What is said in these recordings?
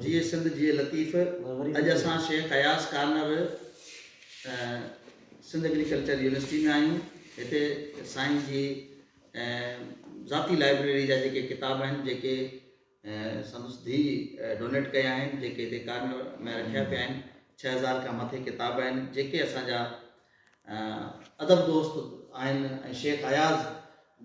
जिए सिंध जिए लतीफ़। अॼु असां Shaikh Ayaz corner Sindh agriculture university में आहियूं। हिते साईं जी ज़ाती लाइब्रेरी जा जेके किताब आहिनि जेके संदसि धीउ डोनेट कया आहिनि, जेके हिते कार्नर में रखिया पिया आहिनि। 6000 खां मथे किताब आहिनि जेके असांजा अदब दोस्त आहिनि ऐं शेख अयाज़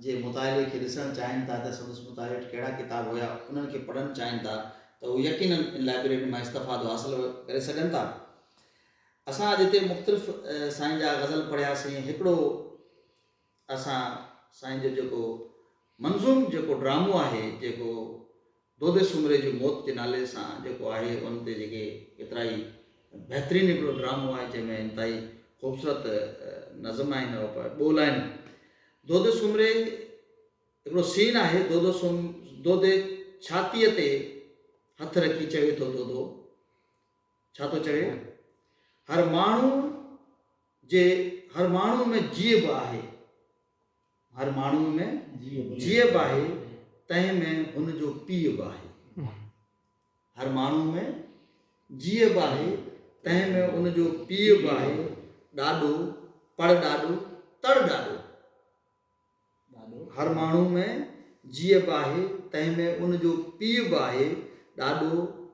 जे मुताले खे ॾिसणु चाहिनि था त संदसि मुताले वटि कहिड़ा किताब हुया, उन्हनि खे पढ़णु चाहिनि था त उहे यकीनन इन लाइब्रेरी मां इस्तफ़ादो हासिलु करे सघनि था। असां अॼु हिते मुख़्तलिफ़ साईं जा गज़ल पढ़ियासीं। हिकिड़ो असां साईं जो जेको मंज़ूम जेको ड्रामो आहे, जेको दोदे सुमरे जी मौत जे नाले सां जेको आहे, उन ते जेके केतिरा ई बहितरीनु हिकिड़ो ड्रामो आहे जंहिंमें इंतिहाई ख़ूबसूरत नज़म आहिनि और ॿोल आहिनि। दोदे सुमरे हिकिड़ो सीन आहे। दोदे छातीअ ते हथ रखी चवे थो, दोदो छा थो चवे? हर माण्हू में जीअब आहे, हर माण्हू में जीअब आहे, तंहिं में हुन जो पीअब आहे। हर माण्हू में जीअब आहे, तंहिं में हुन जो पीअब आहे। ॾाॾो पढ़ ॾाॾो तड़ ॾाॾो। हर माण्हू में जीअब आहे, तंहिं में उन जो पीअब आहे। ॾाॾो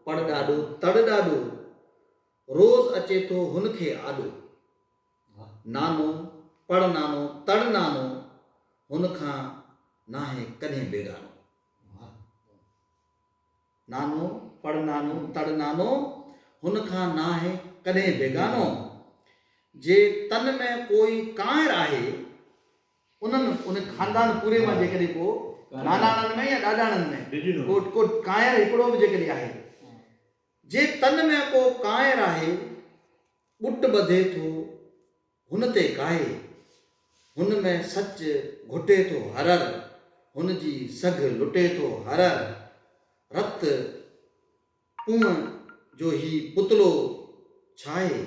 पढ़ ॾाॾो तड़ ॾाॾो, रोज़ अचे थो हुन खे आॾो। नानो पढ़ नानो तड़ नानो, हुन खां नाहे कॾहिं बेगानो। नानो पढ़ नानो तड़ नानो, हुन खां नाहे कॾहिं बेगानो। जे तन में कोई कांइर आहे, उन खानदान पूरे में जेकॾहिं को नानाणनि में या ॾाॾाणनि में को कांइर हिकिड़ो बि जेकॾहिं आहे, जे तन में को कांइर आहे, ॿुट ॿधे थो हुन ते काहे। हुन में सच घुटे थो हरर, हुन जी सघ लुटे थो हरर। रत कुंअ जो ही पुतलो छाहे,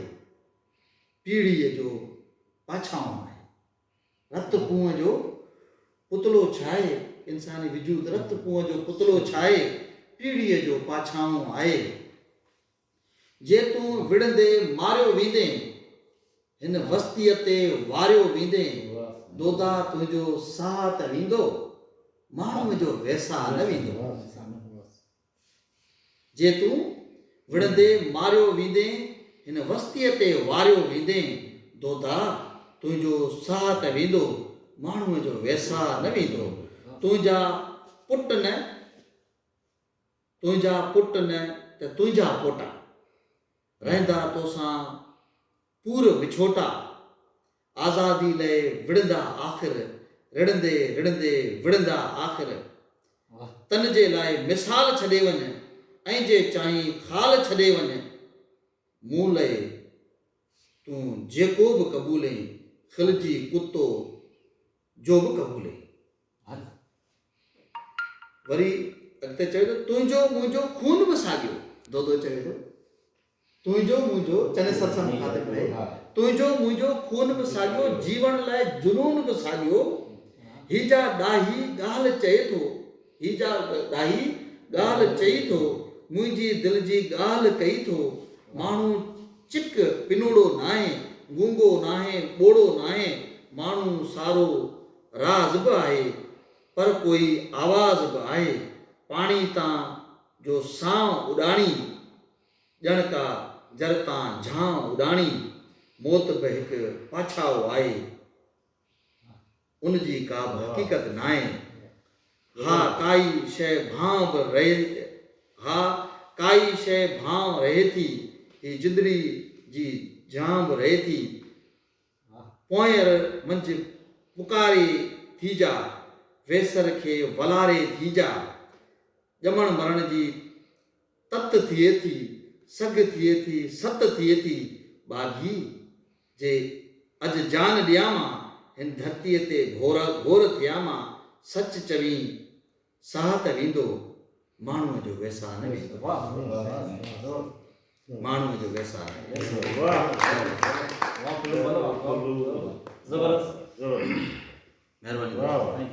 पीढ़ीअ जो पाछाऊं आहे। रत कुंअ जो पुतलो छाहे, इंसानी वजूद रत कुंअ जो पुतलो छाहे, पीढ़ीअ जो पाछाऊं आहे। जे तूं विढ़ंदे मारियो वेंदे, हिन वस्तीअ ते वारियो वेंदे, दोदा तुंहिंजो साह त वेंदो, माण्हूअ जो वैसा न वेंदो। जे तूं विढ़ंदे मारियो वेंदे, हिन वस्तीअ ते वारियो वेंदे, दोदा तुंहिंजो साह त वेंदो, माण्हूअ जो वैसा न वेंदो। तुंहिंजा पुट न त तुंहिंजा पोटा, रहंदा तोसां पूर विछोटा। आज़ादी लाइ विढ़ंदा आख़िर, रिड़ंदे रिड़ंदे विढ़ंदा आख़िर। तन जे लाइ मिसाल छॾे वञ, ऐं जे चाहीं ख़ाल छॾे वञ। मूं लाइ तूं जेको बि क़बूले, खिलजी कुतो जो बि क़बूले। वरी अॻिते चवे थो, तुंहिंजो मुंहिंजो खून बि साॻियो। दोदो चवे थो, तुंहिंजो मुंहिंजो चने सत्संग मुखातिब रहे, तुंहिंजो मुंहिंजो खून बि साॻियो, जीवन लाइ जुनून बि साॻियो। हीजा ॾाही ॻाल्हि चए थो, हीजा ॾाही ॻाल्हि चई थो, मुंहिंजी दिलि जी ॻाल्हि कई थो। माण्हू चिक पिनोड़ो नाहे, गूंगो नाहे ॿोड़ो नाहे। माण्हू सारो राज़ बि आहे, पर कोई आवाज़ बि आहे। पाणी तां जो सां उॾाणी, ॼण का जर तां झां उॾाणी। मौत बि हिकु पाछाओ आहे, उन जी का बि हक़ीक़त नाहे। हा काई शइ भां बि रहे, हा काई शइ भां रहे थी, ही जिंदड़ी जी जां बि रहे थी। पोयर मंझि पुकारे थी जा, वेसर खे वलारे थी जा। ॼमण मरण जी तत थिए थी, सग थिए थी सत थिए थी। बाग़ी जे अॼु जान ॾियामां, हिन धरतीअ ते घोर थियामां। सच चवी साह त वेंदो, माण्हूअ जो वैसा न वेंदो। माण्हूअ जो वैसा न वेंदो। महिरबानी।